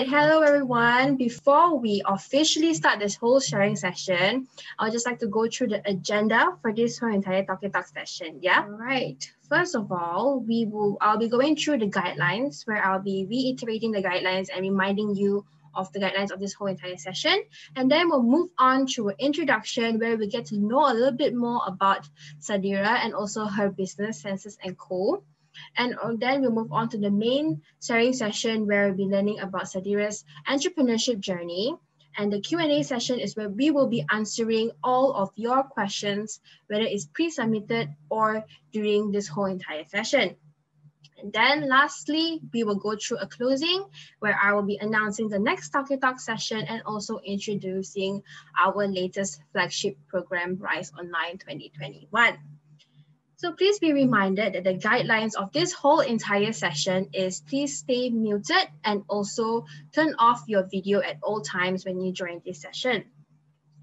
Hello everyone. Before we officially start this whole sharing session, I would just like to go through the agenda for this whole entire Tauke Talks session. Yeah. All right. First of all, I'll be going through the guidelines where I'll be reiterating the guidelines and reminding you of the guidelines of this whole entire session. And then we'll move on to an introduction where we get to know a little bit more about Sadira and also her business, Scentses Co. And then we'll move on to the main sharing session where we'll be learning about Sadira's entrepreneurship journey. And the Q&A session is where we will be answering all of your questions, whether it's pre-submitted or during this whole entire session. And then lastly, we will go through a closing where I will be announcing the next Tauke Talk session and also introducing our latest flagship program, RYSE Online 2021. So please be reminded that the guidelines of this whole entire session is please stay muted and also turn off your video at all times when you join this session.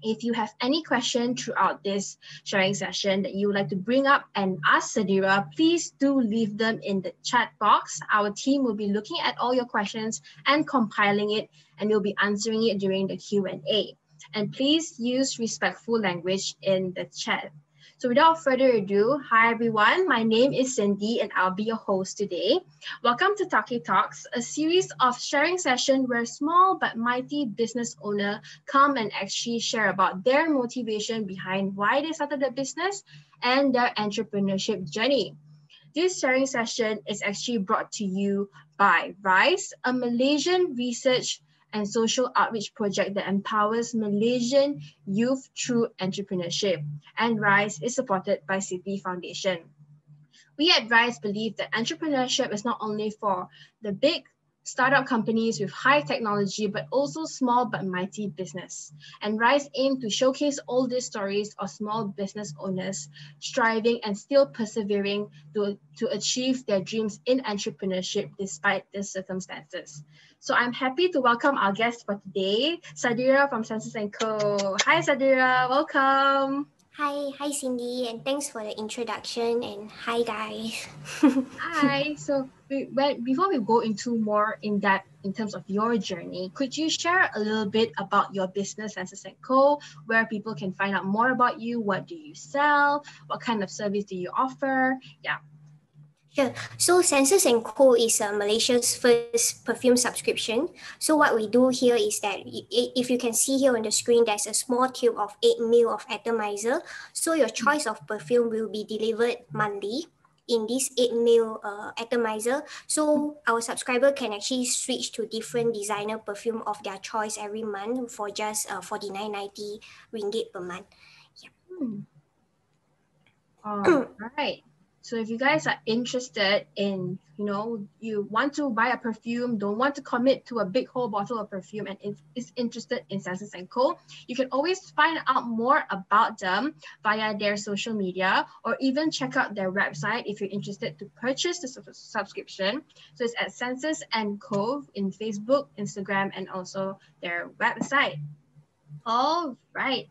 If you have any question throughout this sharing session that you would like to bring up and ask Sadira, please do leave them in the chat box. Our team will be looking at all your questions and compiling it, and we'll be answering it during the Q&A. And please use respectful language in the chat. So without further ado, hi everyone, my name is Cindy and I'll be your host today. Welcome to Tauke Talks, a series of sharing sessions where small but mighty business owners come and actually share about their motivation behind why they started their business and their entrepreneurship journey. This sharing session is actually brought to you by RYSE, a Malaysian research and social outreach project that empowers Malaysian youth through entrepreneurship. And RYSE is supported by Citi Foundation. We at RYSE believe that entrepreneurship is not only for the big startup companies with high technology, but also small but mighty business. And RYSE aims to showcase all these stories of small business owners striving and still persevering to achieve their dreams in entrepreneurship despite the circumstances. So I'm happy to welcome our guest for today, Sadira from Scentses Co. Hi Sadira, welcome. Hi Cindy, and thanks for the introduction, and hi guys. Hi, so before we go into more in depth in terms of your journey, could you share a little bit about your business, Scentses Co, where people can find out more about you? What do you sell? What kind of service do you offer? Yeah. Sure. So Scentses Co is Malaysia's first perfume subscription. So what we do here is that if you can see here on the screen, there's a small tube of 8 ml of atomizer. So your choice of perfume will be delivered monthly in this 8 ml atomizer. So our subscriber can actually switch to different designer perfume of their choice every month for just 49.90 ringgit per month. Yeah. All right. So if you guys are interested in, you want to buy a perfume, don't want to commit to a big whole bottle of perfume and is interested in Scentses Co, you can always find out more about them via their social media or even check out their website if you're interested to purchase the subscription. So it's at Scentses Co in Facebook, Instagram, and also their website. All right.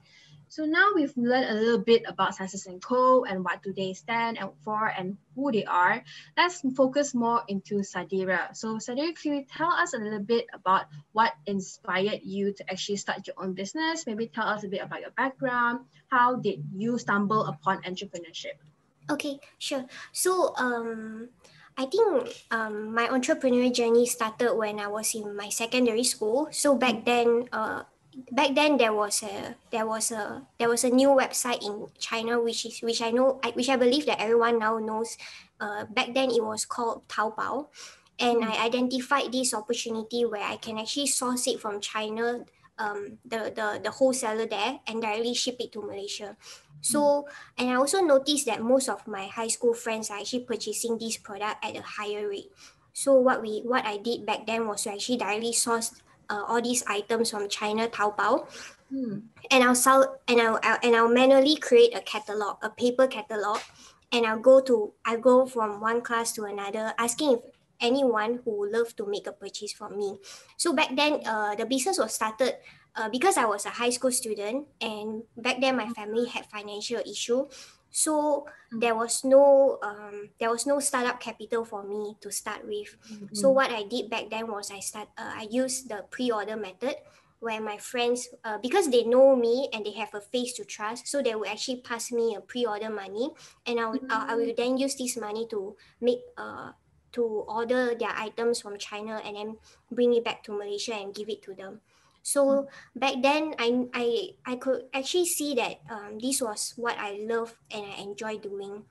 So now we've learned a little bit about Scentses Co and what do they stand for and who they are. Let's focus more into Sadira. So Sadira, can you tell us a little bit about what inspired you to actually start your own business? Maybe tell us a bit about your background. How did you stumble upon entrepreneurship? Okay, sure. So I think my entrepreneurial journey started when I was in my secondary school. So back then there was a new website in China which I believe that everyone now knows. Back then it was called Taobao, and I identified this opportunity where I can actually source it from China, the wholesaler there, and directly ship it to Malaysia. So, and I also noticed that most of my high school friends are actually purchasing this product at a higher rate. So what I did back then was to actually directly source all these items from China Taobao, and I'll manually create a catalog, a paper catalog, and I'll go from one class to another, asking if anyone who would love to make a purchase from me. So back then, the business was started because I was a high school student, and back then my family had financial issue. So there was no startup capital for me to start with. So what I did back then was I used the pre-order method, where my friends, because they know me and they have a face to trust, so they will actually pass me a pre-order money, and I will then use this money to to order their items from China and then bring it back to Malaysia and give it to them. So back then, I could actually see that this was what I love and I enjoy doing,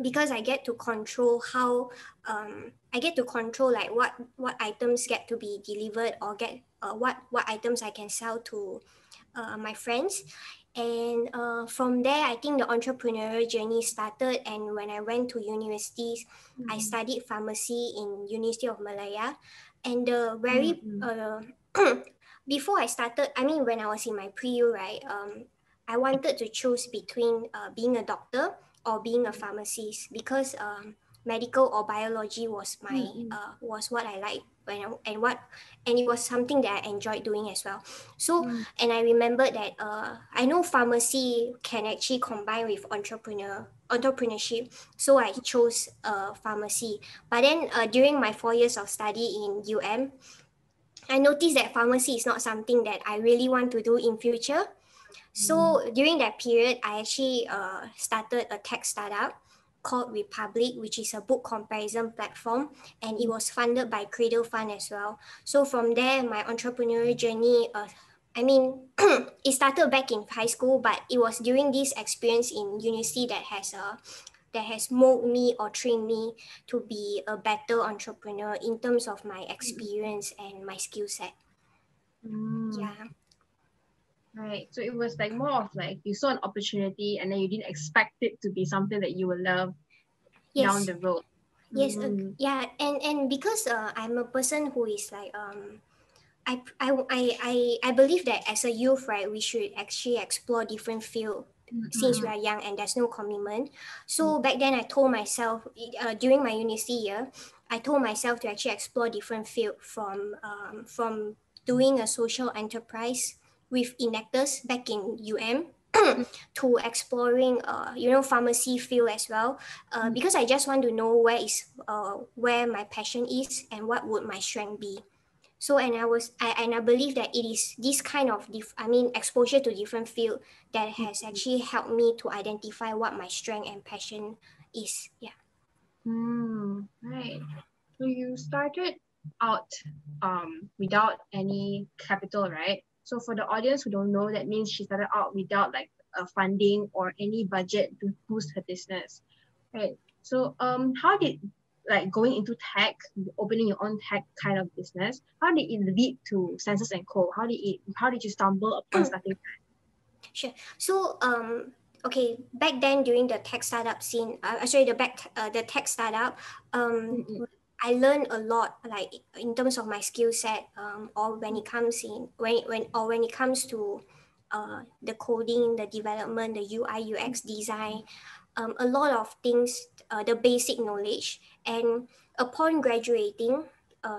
because I get to control how I get to control like what items get to be delivered, or get what items I can sell to my friends. And from there, I think the entrepreneurial journey started. And when I went to universities, I studied pharmacy in University of Malaya. And the very before I started, I mean, when I was in my pre-U, right, I wanted to choose between being a doctor or being a pharmacist, because medical or biology was was what I liked and it was something that I enjoyed doing as well. So and I remembered that I know pharmacy can actually combine with entrepreneurship, so I chose pharmacy. But then during my 4 years of study in I noticed that pharmacy is not something that I really want to do in future. So during that period, I actually started a tech startup called Republic, which is a book comparison platform, and it was funded by Cradle Fund as well. So from there, my entrepreneurial journey, I mean, it started back in high school, but it was during this experience in university that has molded me or trained me to be a better entrepreneur in terms of my experience and my skill set. Yeah. Right. So it was like more of like you saw an opportunity and then you didn't expect it to be something that you will love down the road. Yes. Yeah. And because I'm a person who is like I believe that as a youth, right, we should actually explore different field since we are young and there's no commitment. So back then I told myself during my university year, I told myself to actually explore different field from doing a social enterprise with enactors back in to exploring pharmacy field as well, because I just want to know where my passion is and what would my strength be. So I believe that it is this kind of exposure to different field that has actually helped me to identify what my strength and passion is. Yeah. Right. So you started out without any capital, right? So for the audience who don't know, that means she started out without like a funding or any budget to boost her business, right? So how did like going into tech, opening your own tech kind of business, how did it lead to Scentses Co? How did you stumble upon starting that? Sure. So okay, back then during the tech startup scene, the tech startup, I learned a lot, like in terms of my skill set, or when it comes when it comes to the coding, the development, the UI UX design, a lot of things, the basic knowledge. And upon graduating,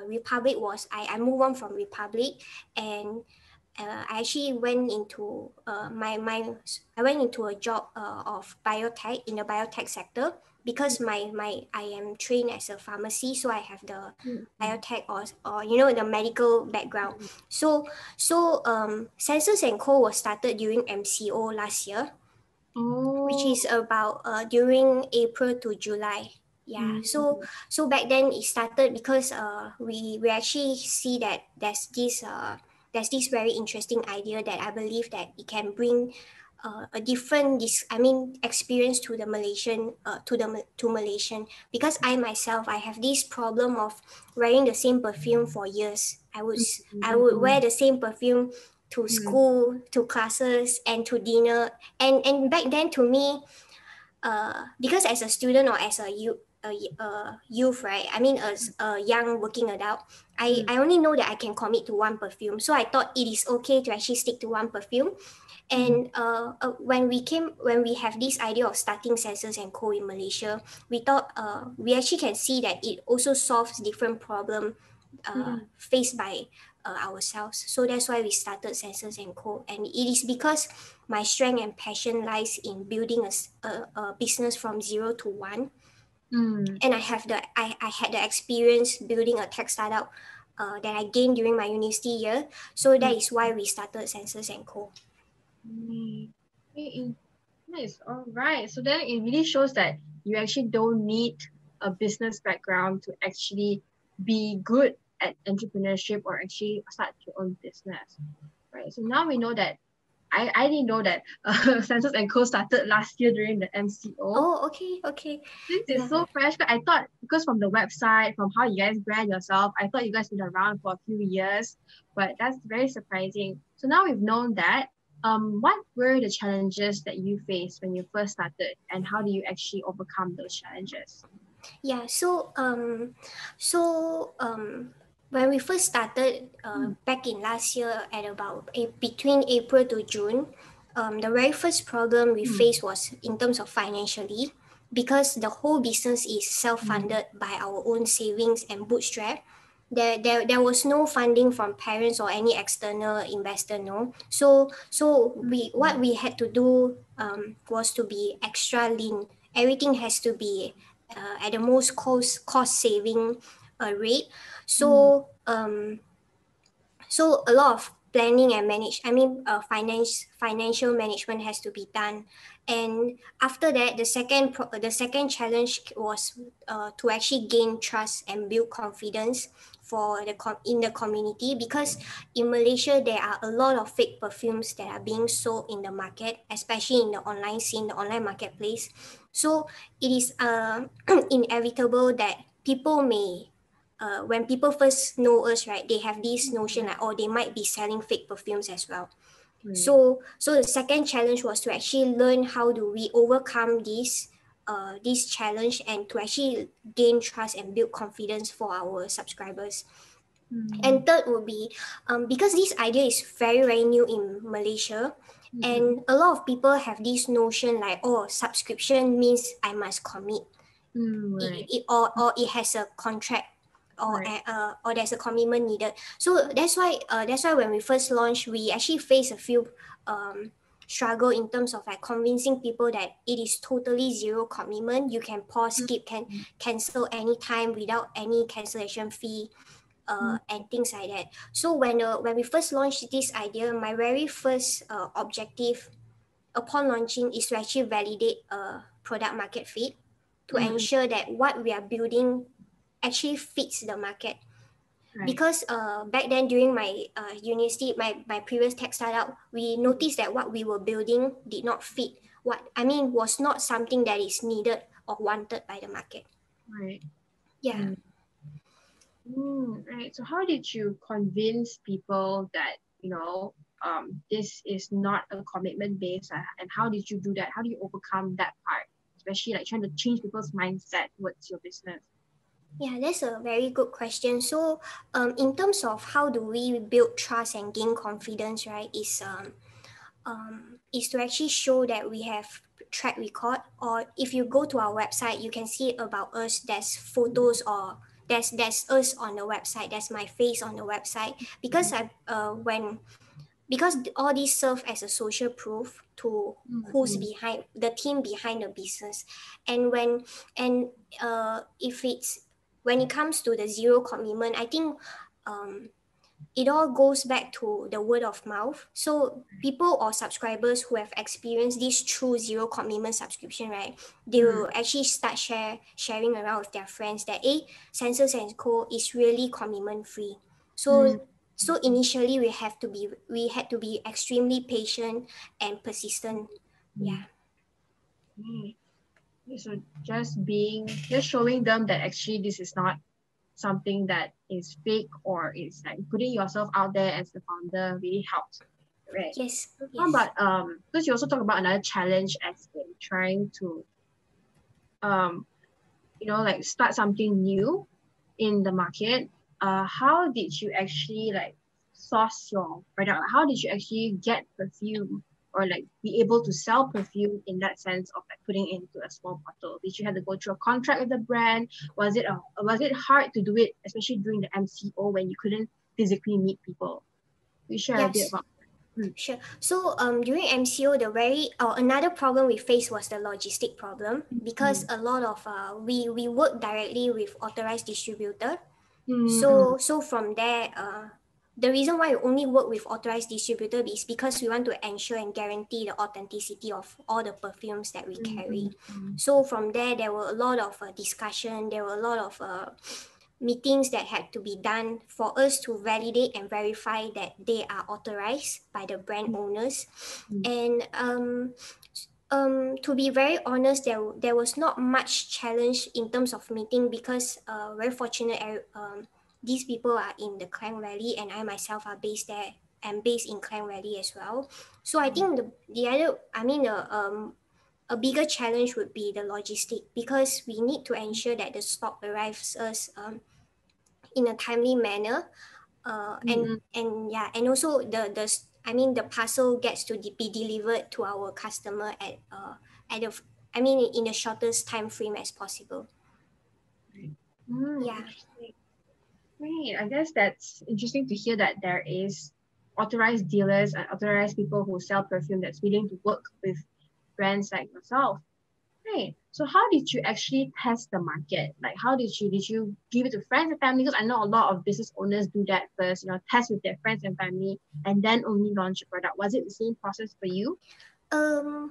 Republic was I moved on from Republic, and I actually went into I went into a job of biotech in the biotech sector, because I am trained as a pharmacy, so I have the biotech or the medical background. So Scentses Co was started during MCO last year, which is about during April to July. Yeah. So back then it started because we actually see that there's this very interesting idea that I believe that it can bring a different experience to the Malaysian to Malaysian, because I myself I have this problem of wearing the same perfume for years. I would wear the same perfume to school, to classes, and to dinner. And back then to me, because as a student or as a youth, right? I mean, as a young working adult, I only know that I can commit to one perfume. So I thought it is okay to actually stick to one perfume. And when we have this idea of starting Scentses & Co in Malaysia, we thought we actually can see that it also solves different problem faced by ourselves. So that's why we started Scentses Co. And it is because my strength and passion lies in building a business from 0 to 1. And I had the experience building a tech startup that I gained during my university year. So that is why we started Scentses Co. Nice. All right. So then it really shows that you actually don't need a business background to actually be good at entrepreneurship or actually start your own business. Right. So now we know that I didn't know that Scentses Co started last year during the MCO. Oh, okay. Since it's so fresh, but I thought because from the website, from how you guys brand yourself, I thought you guys been around for a few years, but that's very surprising. So now we've known that. What were the challenges that you faced when you first started, and how do you actually overcome those challenges? Yeah, when we first started back in last year at about between April to June, the very first problem we faced was in terms of financially, because the whole business is self-funded by our own savings and bootstrap. There was no funding from parents or any external investor, no. So what we had to do was to be extra lean. Everything has to be at the most cost saving rate. So so a lot of planning and financial management has to be done. And after that, the second challenge was to actually gain trust and build confidence for in the community, because in Malaysia there are a lot of fake perfumes that are being sold in the market, especially in the online scene, the online marketplace. So it is inevitable that people may when people first know us, right, they have this notion like, oh, they might be selling fake perfumes as well. So the second challenge was to actually learn how do we overcome this challenge and to actually gain trust and build confidence for our subscribers. And third would be because this idea is very, very new in Malaysia, and a lot of people have this notion like, oh, subscription means I must commit, or it has a contract, or there's a commitment needed. So that's why when we first launched, we actually faced a few struggle in terms of like convincing people that it is totally zero commitment. You can pause, skip, can cancel anytime without any cancellation fee. And things like that. So when we first launched this idea, my very first objective upon launching is to actually validate a product market fit, to ensure that what we are building actually fits the market. Because back then during my university, my previous tech startup, we noticed that what we were building did not fit was not something that is needed or wanted by the market. Yeah. Right. So how did you convince people that, this is not a commitment based, and how did you do that? How do you overcome that part, especially like trying to change people's mindset towards your business? Yeah, that's a very good question. So in terms of how do we build trust and gain confidence, right, is to actually show that we have track record, or if you go to our website, you can see about us. There's photos, or there's us on the website. There's my face on the website, because because all these serve as a social proof to who's behind the team behind the business. And when it comes to the zero commitment, I think it all goes back to the word of mouth. So people or subscribers who have experienced this true zero commitment subscription, right, they will actually start sharing around with their friends that Scentses Co is really commitment free. So initially we had to be extremely patient and persistent. Yeah. So just showing them that actually this is not something that is fake, or is like putting yourself out there as the founder really helps, right? Yes. How about because you also talk about another challenge as in trying to like start something new in the market. How did you actually like source your product? How did you actually get perfume or like be able to sell perfume in that sense of like putting it into a small bottle? Did you have to go through a contract with the brand? Was it hard to do it, especially during the MCO when you couldn't physically meet people? We share a bit Yes. about. Sure. So during MCO, another problem we faced was the logistic problem, because a lot of we work directly with authorized distributor. So from there, the reason why we only work with authorized distributor is because we want to ensure and guarantee the authenticity of all the perfumes that we carry. So from there were a lot of discussion. There were a lot of meetings that had to be done for us to validate and verify that they are authorized by the brand owners. And to be very honest, there was not much challenge in terms of meeting, because very fortunate, these people are in the Klang Valley, and I myself are based there and based in Klang Valley as well. So I think a bigger challenge would be the logistic, because we need to ensure that the stock arrives us in a timely manner, and also the parcel gets to be delivered to our customer at a in the shortest time frame as possible. Yeah. Interesting. Great. I guess that's interesting to hear that there is authorized dealers and authorized people who sell perfume that's willing to work with brands like yourself. Right. So how did you actually test the market? Like how did you give it to friends and family? Because I know a lot of business owners do that first, test with their friends and family and then only launch a product. Was it the same process for you? For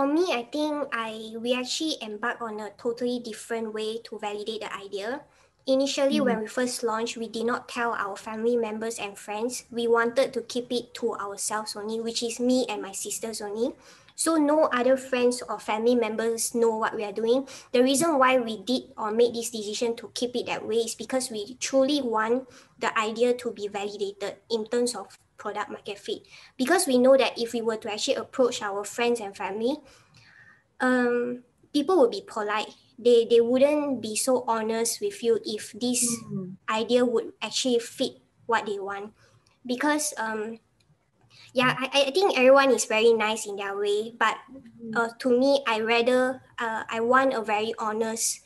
me, I think we actually embarked on a totally different way to validate the idea. Initially, when we first launched, we did not tell our family members and friends. We wanted to keep it to ourselves only, which is me and my sisters only. So no other friends or family members know what we are doing. The reason why we did or made this decision to keep it that way is because we truly want the idea to be validated in terms of product market fit. Because we know that if we were to actually approach our friends and family, people would be polite. They wouldn't be so honest with you if this idea would actually fit what they want. Because I think everyone is very nice in their way, but to me, I want a very honest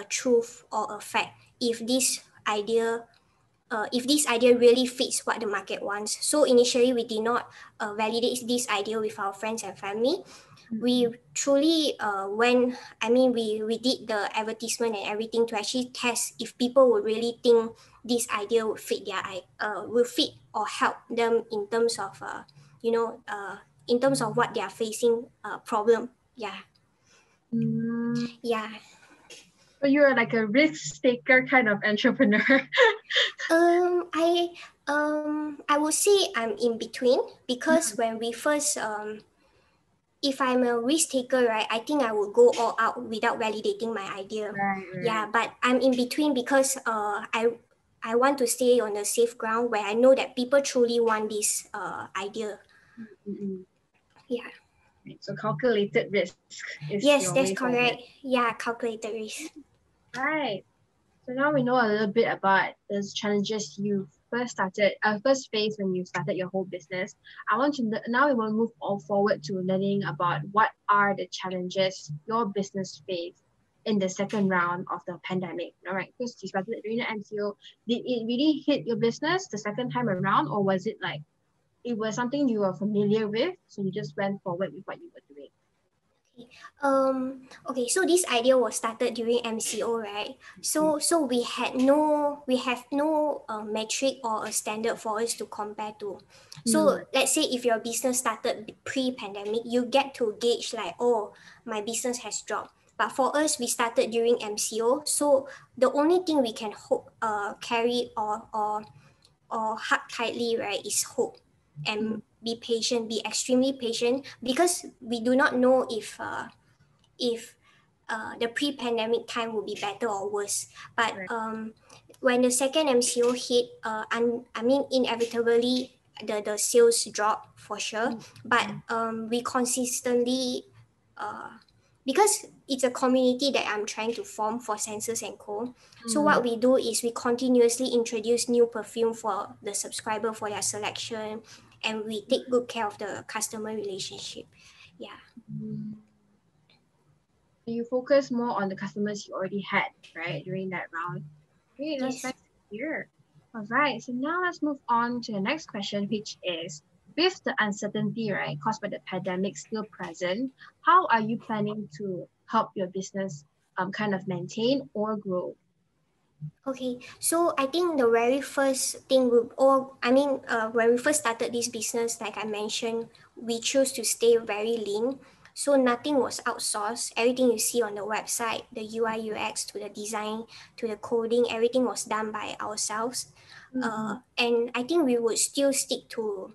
truth or a fact. If this idea really fits what the market wants. So initially, we did not validate this idea with our friends and family. We truly we did the advertisement and everything to actually test if people would really think this idea would fit will fit or help them in terms of in terms of what they are facing problem. Yeah. So you're like a risk taker kind of entrepreneur. I would say I'm in between, because when we first if I'm a risk taker, right, I think I would go all out without validating my idea. Right. Yeah, but I'm in between because I want to stay on the safe ground where I know that people truly want this idea. Yeah. So calculated risk is Yes, your that's way forward. correct. Yeah, calculated risk. Right. So now we know a little bit about those challenges you first faced when you started your whole business. Now we will move all forward to learning about what are the challenges your business faced in the second round of the pandemic. All right, because you started during the MCO. Did it really hit your business the second time around, or was it like it was something you were familiar with, so you just went forward with what you were doing? So this idea was started during MCO, right? So we have no metric or a standard for us to compare to. So let's say if your business started pre-pandemic, you get to gauge like, oh, my business has dropped. But for us, we started during MCO, so the only thing we can carry or hug tightly, right, is hope, and be patient, be extremely patient, because we do not know if the pre-pandemic time will be better or worse. But when the second MCO hit, inevitably the sales drop for sure. But we consistently, because it's a community that I'm trying to form for Scentses Co. So what we do is we continuously introduce new perfume for the subscriber for their selection, and we take good care of the customer relationship. Yeah. You focus more on the customers you already had, right, during that round. Great, that's Yes. nice to hear. All right, so now let's move on to the next question, which is, with the uncertainty, right, caused by the pandemic still present, how are you planning to help your business kind of maintain or grow? Okay, so I think the very first thing when we first started this business, like I mentioned, we chose to stay very lean. So nothing was outsourced. Everything you see on the website, the UI, UX to the design, to the coding, everything was done by ourselves. Mm-hmm. And I think we would still stick to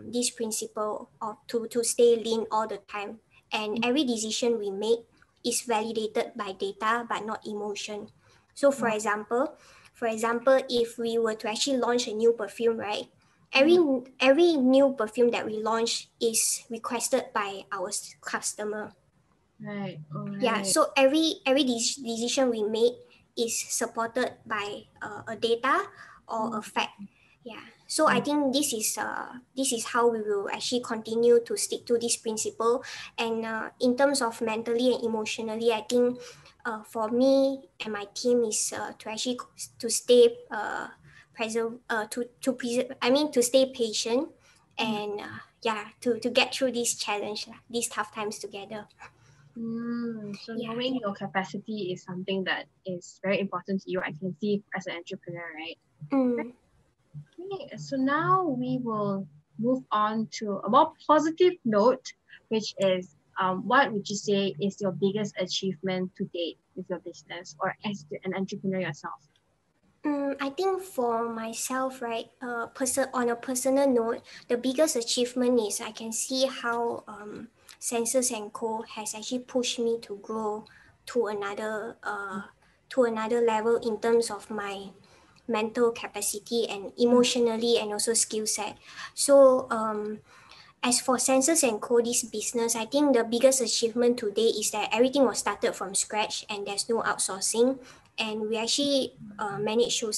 this principle of to stay lean all the time. And every decision we make is validated by data but not emotion. So for example, if we were to actually launch a new perfume, right? Every new perfume that we launch is requested by our customer. Right, all Yeah, right. so every decision we make is supported by a data or a fact. Yeah, so I think this is how we will actually continue to stick to this principle. And in terms of mentally and emotionally, I think for me and my team is to actually to stay present to stay patient, and to get through this challenge lah, these tough times together. So Yeah. knowing your capacity is something that is very important to you, I can see as an entrepreneur, right? Mm. Okay, so now we will move on to a more positive note, which is what would you say is your biggest achievement to date with your business or as an entrepreneur yourself? I think for myself, right, on a personal note, the biggest achievement is I can see how Scentses Co has actually pushed me to grow to another level in terms of my mental capacity and emotionally and also skill set. So as for Scentses Co, this business, I think the biggest achievement today is that everything was started from scratch and there's no outsourcing. And we actually managed to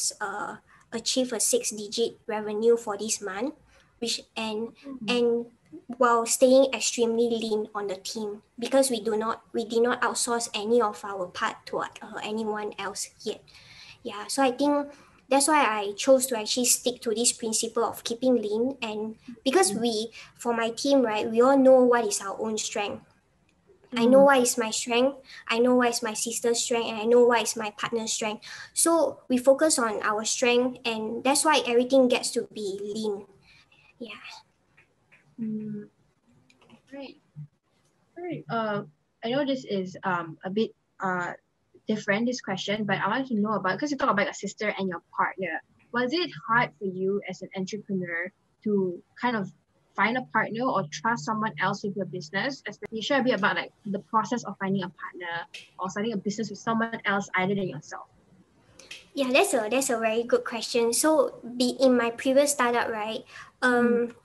achieve a 6-digit revenue for this month, which and while staying extremely lean on the team, because we did not outsource any of our part to anyone else yet. Yeah, so I think that's why I chose to actually stick to this principle of keeping lean. And because for my team, right, we all know what is our own strength. I know what is my strength, I know what is my sister's strength, and I know what is my partner's strength. So we focus on our strength, and that's why everything gets to be lean. Yeah. Right. Right. I know this is a bit different, this question, but I wanted to know about, because you talk about your sister and your partner. Was it hard for you as an entrepreneur to kind of find a partner or trust someone else with your business? Especially share a bit about like the process of finding a partner or starting a business with someone else other than yourself. Yeah, that's a very good question. So in my previous startup, right,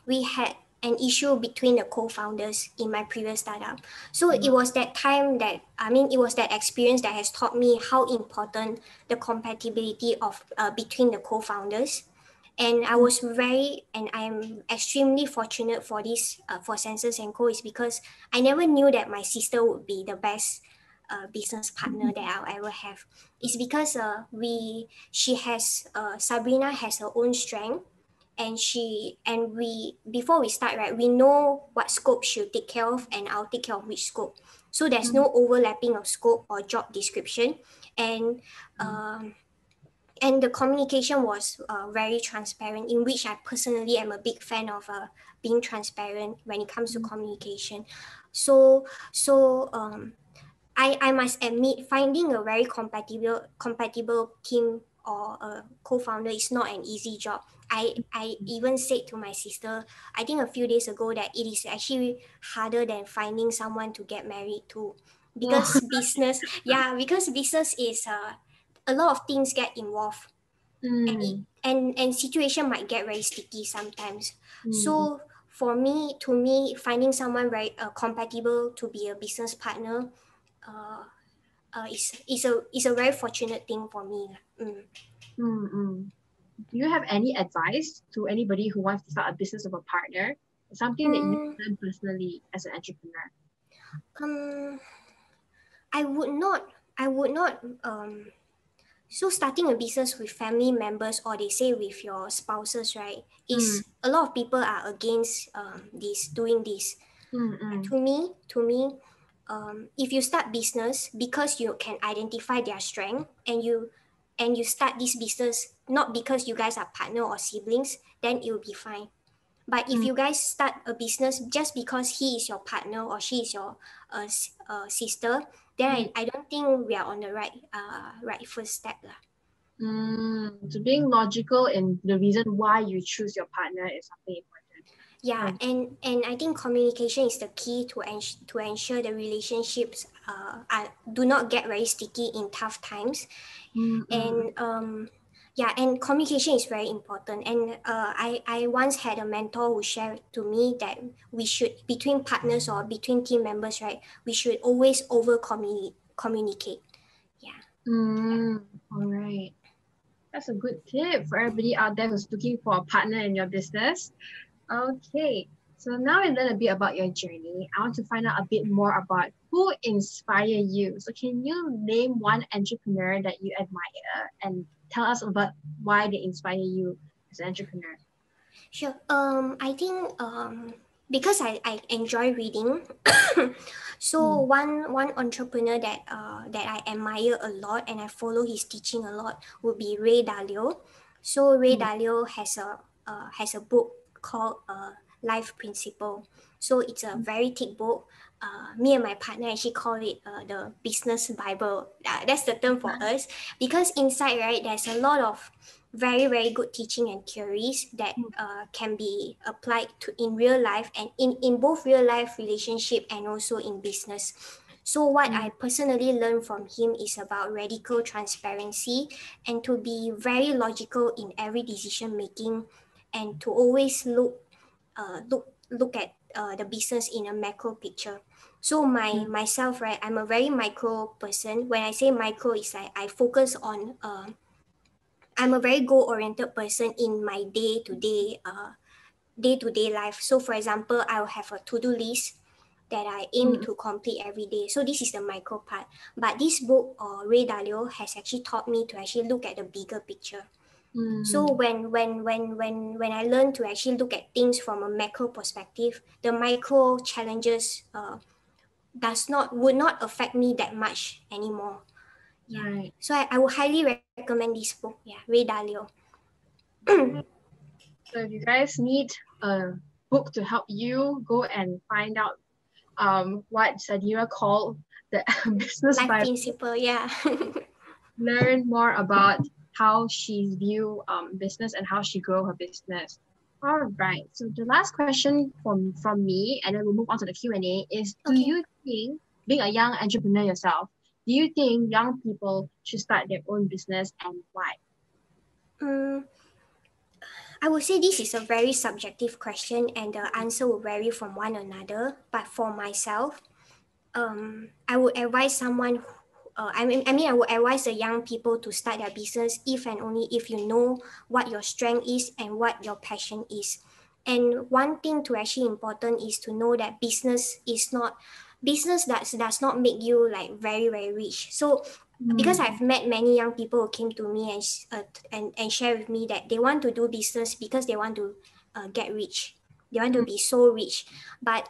we had an issue between the co-founders in my previous startup. So it was that time that it was that experience that has taught me how important the compatibility of between the co-founders. And I'm extremely fortunate for this for Scentses Co is because I never knew that my sister would be the best business partner that I'll ever have. It's because Sabrina has her own strength, and we before we start, right, we know what scope she'll take care of and I'll take care of which scope. So there's no overlapping of scope or job description, and and the communication was very transparent, in which I personally am a big fan of being transparent when it comes to communication. So I must admit, finding a very compatible team or a co-founder is not an easy job. I even said to my sister, I think a few days ago, that it is actually harder than finding someone to get married to, because business is a lot of things get involved, and situation might get very sticky sometimes. So to me, finding someone very compatible to be a business partner uh, is a very fortunate thing for me. Mm-mm. Do you have any advice to anybody who wants to start a business with a partner? Something that you learned personally as an entrepreneur? I would not so starting a business with family members, or they say with your spouses, right, is a lot of people are against doing this. To me, if you start business because you can identify their strength, and you start this business not because you guys are partner or siblings, then it will be fine. But if you guys start a business just because he is your partner or she is your sister, then I don't think we are on the right first step lah. So being logical in the reason why you choose your partner is something important. Yeah, and I think communication is the key to ensure the relationships do not get very sticky in tough times. And and communication is very important. And I once had a mentor who shared to me that we should, between partners or between team members, right, we should always communicate. Yeah. All right. That's a good tip for everybody out there who's looking for a partner in your business. Okay, so now we learn a bit about your journey. I want to find out a bit more about who inspired you. So can you name one entrepreneur that you admire and tell us about why they inspire you as an entrepreneur? Sure. I think because I enjoy reading, so one entrepreneur that I admire a lot and I follow his teaching a lot would be Ray Dalio. So Ray Dalio has a book called Life Principle. So it's a very thick book. Me and my partner actually call it the business Bible. That's the term for us, because inside, right, there's a lot of very, very good teaching and theories that can be applied to in real life, and in both real life relationship and also in business. So what I personally learned from him is about radical transparency and to be very logical in every decision making, and to always look at the business in a macro picture. So myself, right, I'm a very micro person. When I say micro, it's like I focus on I'm a very goal-oriented person in my day-to-day life. So for example, I'll have a to-do list that I aim to complete every day. So this is the micro part. But this book, Ray Dalio, has actually taught me to actually look at the bigger picture. So when I learn to actually look at things from a macro perspective, the micro challenges would not affect me that much anymore. Yeah. Right. So I would highly recommend this book. Yeah, Ray Dalio. So if you guys need a book to help you, go and find out what Sadira called the business Life Bible. Principle, yeah. Learn more about how she view business and how she grow her business. All right. So the last question from me, and then we'll move on to the Q&A, is do you think, being a young entrepreneur yourself, do you think young people should start their own business, and why? I would say this is a very subjective question, and the answer will vary from one another. But for myself, I would advise someone. I would advise the young people to start their business if and only if you know what your strength is and what your passion is. And one thing to actually important is to know that business does not make you like very, very rich. So because I've met many young people who came to me and share with me that they want to do business because they want to get rich. They want to be so rich. But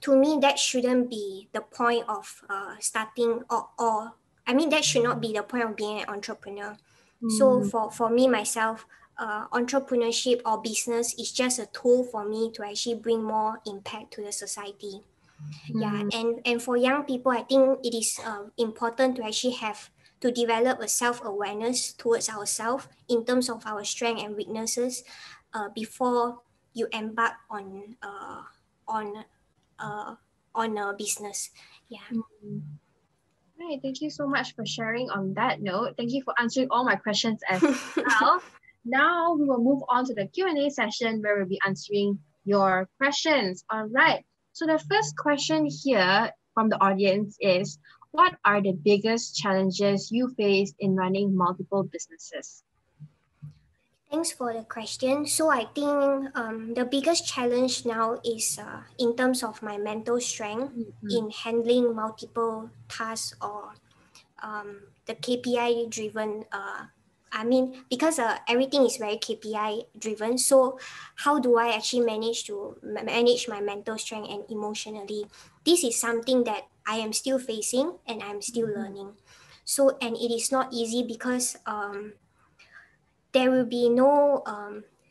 to me, that shouldn't be the point of starting that should not be the point of being an entrepreneur. So for me, myself, entrepreneurship or business is just a tool for me to actually bring more impact to the society. Yeah, and for young people, I think it is important to actually have to develop a self-awareness towards ourselves in terms of our strengths and weaknesses before you embark on a business. Yeah. Right, thank you so much for sharing on that note. Thank you for answering all my questions as well. Now we will move on to the Q&A session where we'll be answering your questions. All right. So the first question here from the audience is, what are the biggest challenges you faced in running multiple businesses? Thanks for the question. So I think the biggest challenge now is in terms of my mental strength in handling multiple tasks or the KPI driven. Because everything is very KPI driven. So how do I actually manage to manage my mental strength and emotionally? This is something that I am still facing and I'm still learning. So, and it is not easy because there will be no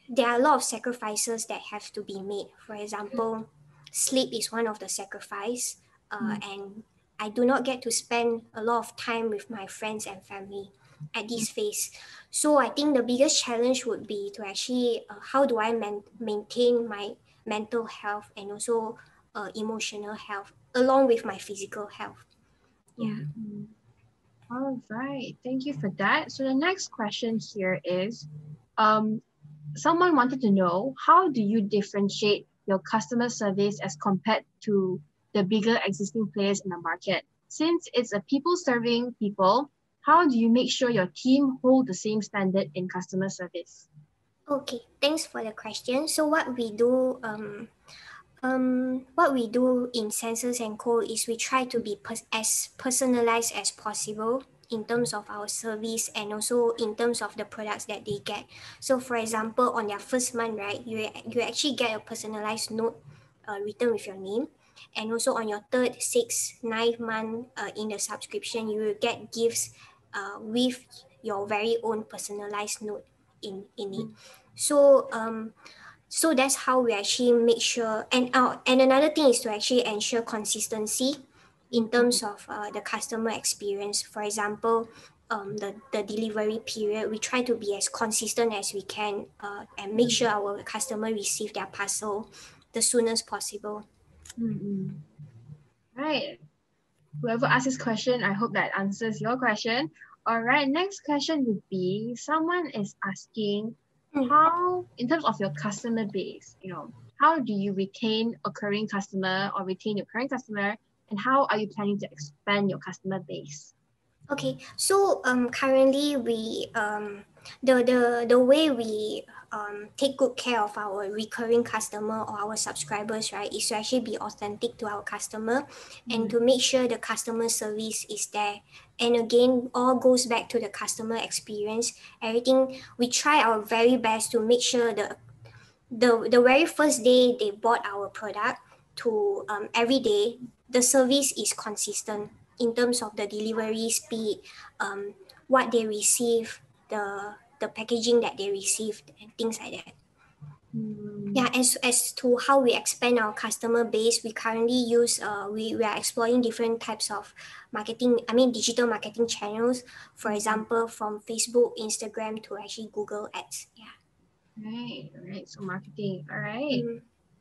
there are a lot of sacrifices that have to be made. For example, sleep is one of the sacrifice, and I do not get to spend a lot of time with my friends and family at this phase. So I think the biggest challenge would be to actually how do I maintain my mental health and also emotional health along with my physical health. Yeah. All right, thank you for that. So the next question here is, someone wanted to know, how do you differentiate your customer service as compared to the bigger existing players in the market? Since it's a people serving people, how do you make sure your team hold the same standard in customer service? Okay, thanks for the question. So what we do in Scentses Co is we try to be as personalized as possible in terms of our service and also in terms of the products that they get. So for example, on their first month, right, you actually get a personalized note written with your name. And also on your third, sixth, ninth month in the subscription, you will get gifts with your very own personalized note in it. So that's how we actually make sure, and another thing is to actually ensure consistency in terms of the customer experience. For example, the delivery period, we try to be as consistent as we can and make sure our customer receive their parcel the soonest possible. Right. Whoever asked this question, I hope that answers your question. All right, next question would be, someone is asking, how, in terms of your customer base, how do you retain occurring customer or retain your current customer, and how are you planning to expand your customer base? Okay, so currently the way we take good care of our recurring customer or our subscribers, right, is to actually be authentic to our customer and to make sure the customer service is there. And again, all goes back to the customer experience. Everything, we try our very best to make sure the very first day they bought our product to every day, the service is consistent in terms of the delivery speed, what they receive, the packaging that they received, and things like that. Yeah, as to how we expand our customer base, we currently use we are exploring different types of digital marketing channels. For example, from Facebook, Instagram to actually Google Ads. Yeah. Right. So marketing. All right.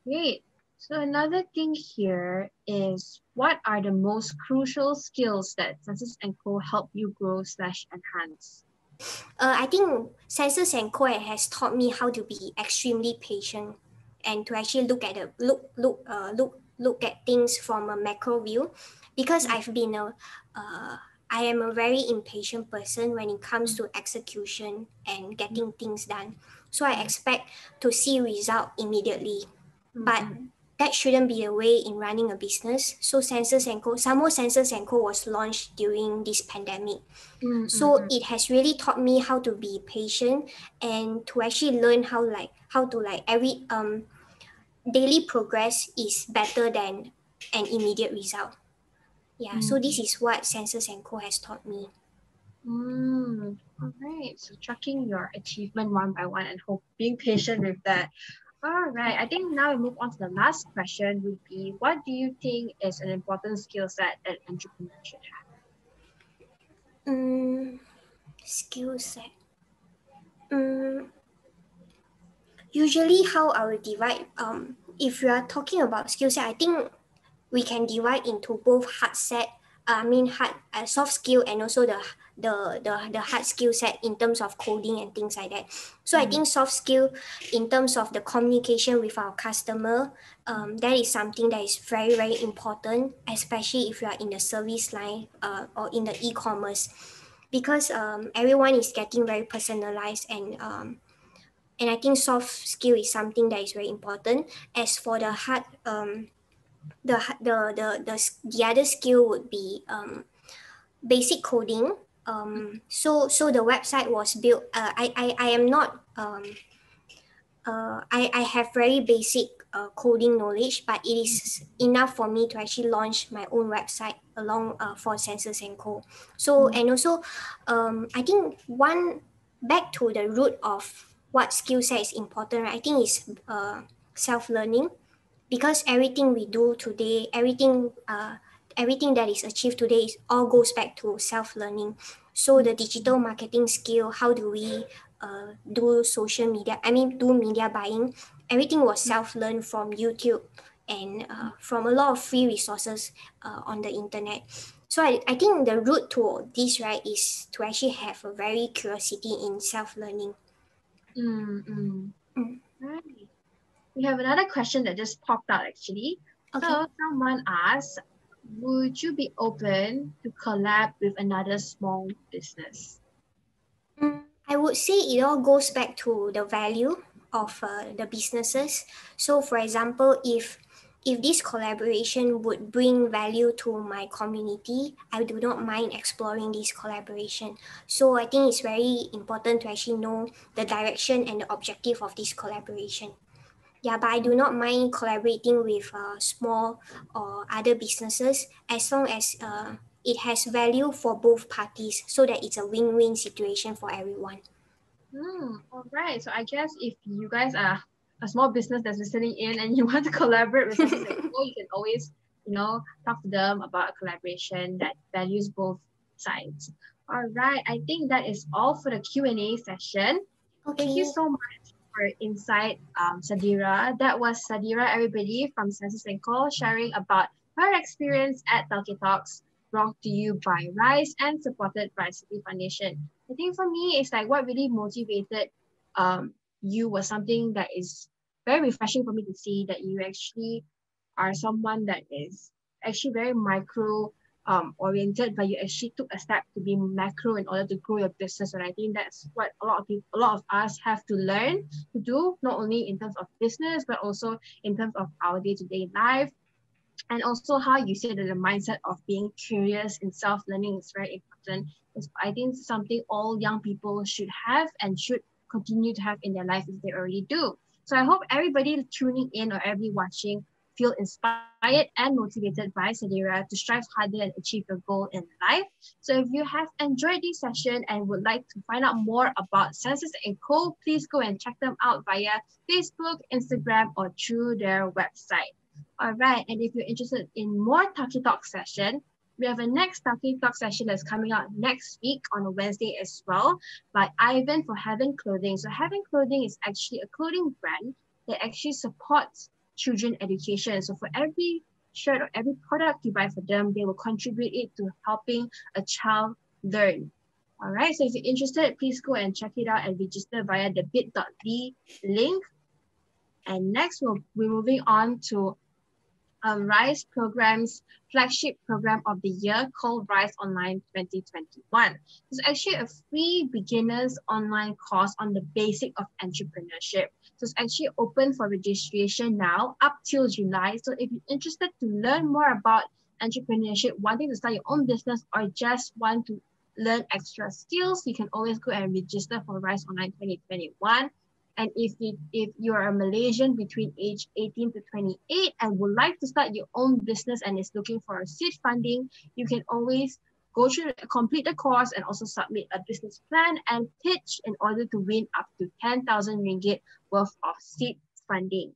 Great. So another thing here is, what are the most crucial skills that Scentses & Co help you grow/enhance? I think Scentses Co has taught me how to be extremely patient and to actually look at things from a macro view, because I am a very impatient person when it comes to execution and getting things done. So I expect to see result immediately, but that shouldn't be the way in running a business. So Samo Scentses Co was launched during this pandemic. So it has really taught me how to be patient and to actually learn how to every daily progress is better than an immediate result. Yeah, so this is what Scentses Co has taught me. All right. So tracking your achievement one by one and being patient with that. All right. I think now we move on to the last question would be, what do you think is an important skill set that entrepreneurs should have? Skill set. Usually how I will divide, if you are talking about skill set, I think we can divide into both soft skill and also the hard skill set in terms of coding and things like that. So I think soft skill in terms of the communication with our customer, that is something that is very, very important, especially if you are in the service line or in the e-commerce, because everyone is getting very personalized and And I think soft skill is something that is very important. As for the hard, the other skill would be basic coding. So the website was built. I am not I have very basic coding knowledge, but it is enough for me to actually launch my own website along for Scentses Co. So and also, I think one back to the root of what skill set is important, right? I think is self-learning, because everything we do today, everything that is achieved today is all goes back to self-learning. So the digital marketing skill, how do we do social media? I mean, do media buying. Everything was self-learned from YouTube and from a lot of free resources on the internet. So I think the root to this, right, is to actually have a very curiosity in self-learning. Right. We have another question that just popped out actually. Okay. So someone asked, would you be open to collab with another small business? I would say it all goes back to the value of the businesses. So, for example, if this collaboration would bring value to my community, I do not mind exploring this collaboration. So, I think it's very important to actually know the direction and the objective of this collaboration. Yeah, but I do not mind collaborating with small or other businesses as long as it has value for both parties, so that it's a win-win situation for everyone. All right. So I guess if you guys are a small business that's listening in and you want to collaborate with Scentses Co, you can always, talk to them about a collaboration that values both sides. All right. I think that is all for the Q&A session. Okay. Thank you so much for your insight, Sadira. That was Sadira, everybody, from Scentses Co, sharing about her experience at Tauke Talks, brought to you by RYSE and supported by Citi Foundation. I think for me, it's like what really motivated you was something that is very refreshing for me to see, that you actually are someone that is actually very micro oriented, but you actually took a step to be macro in order to grow your business. And I think that's what a lot of us have to learn to do, not only in terms of business, but also in terms of our day-to-day life. And also how you said that the mindset of being curious and self-learning is very important. I think something all young people should have and should continue to have in their life if they already do. So I hope everybody tuning in or everybody watching feel inspired and motivated by Sadira to strive harder and achieve your goal in life. So if you have enjoyed this session and would like to find out more about Scentses & Co, please go and check them out via Facebook, Instagram, or through their website. All right, and if you're interested in more Tauke Talk session, we have a next Tauke Talk session that's coming out next week on a Wednesday as well by Ivan for Heaven Clothing. So Heaven Clothing is actually a clothing brand that actually supports children education. So for every shirt or every product you buy for them, they will contribute it to helping a child learn. All right, so if you're interested, please go and check it out and register via the bit.ly link. And next, we're moving on to RYSE program's flagship program of the year called RYSE Online 2021. It's actually a free beginners online course on the basic of entrepreneurship. So it's actually open for registration now up till July. So if you're interested to learn more about entrepreneurship, wanting to start your own business, or just want to learn extra skills, you can always go and register for RYSE Online 2021. And if you are a Malaysian between age 18 to 28 and would like to start your own business and is looking for a seed funding, you can always complete the course and also submit a business plan and pitch in order to win up to 10,000 ringgit worth of seed funding.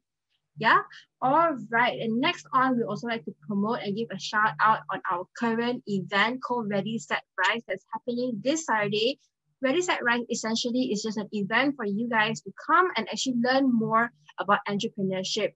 Yeah, all right. And next on, we also like to promote and give a shout out on our current event called Ready Set Rise that's happening this Saturday. Ready Set Rise essentially is just an event for you guys to come and actually learn more about entrepreneurship.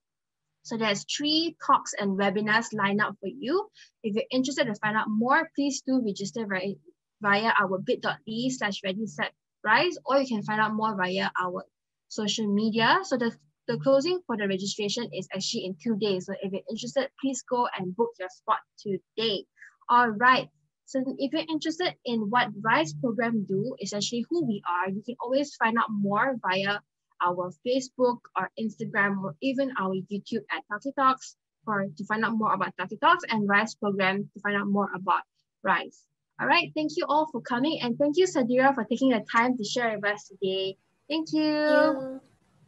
So there's 3 talks and webinars lined up for you. If you're interested to find out more, please do register via our bit.ly/readysetrise, or you can find out more via our social media. So the closing for the registration is actually in 2 days. So if you're interested, please go and book your spot today. All right. So if you're interested in what RYSE program do, essentially who we are, you can always find out more via our Facebook or Instagram or even our YouTube at Tauke Talks to find out more about Tauke Talks and RYSE program to find out more about RYSE. All right, thank you all for coming, and thank you, Sadira, for taking the time to share with us today. Thank you.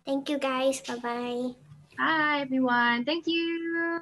Thank you guys. Bye-bye. Bye, everyone. Thank you.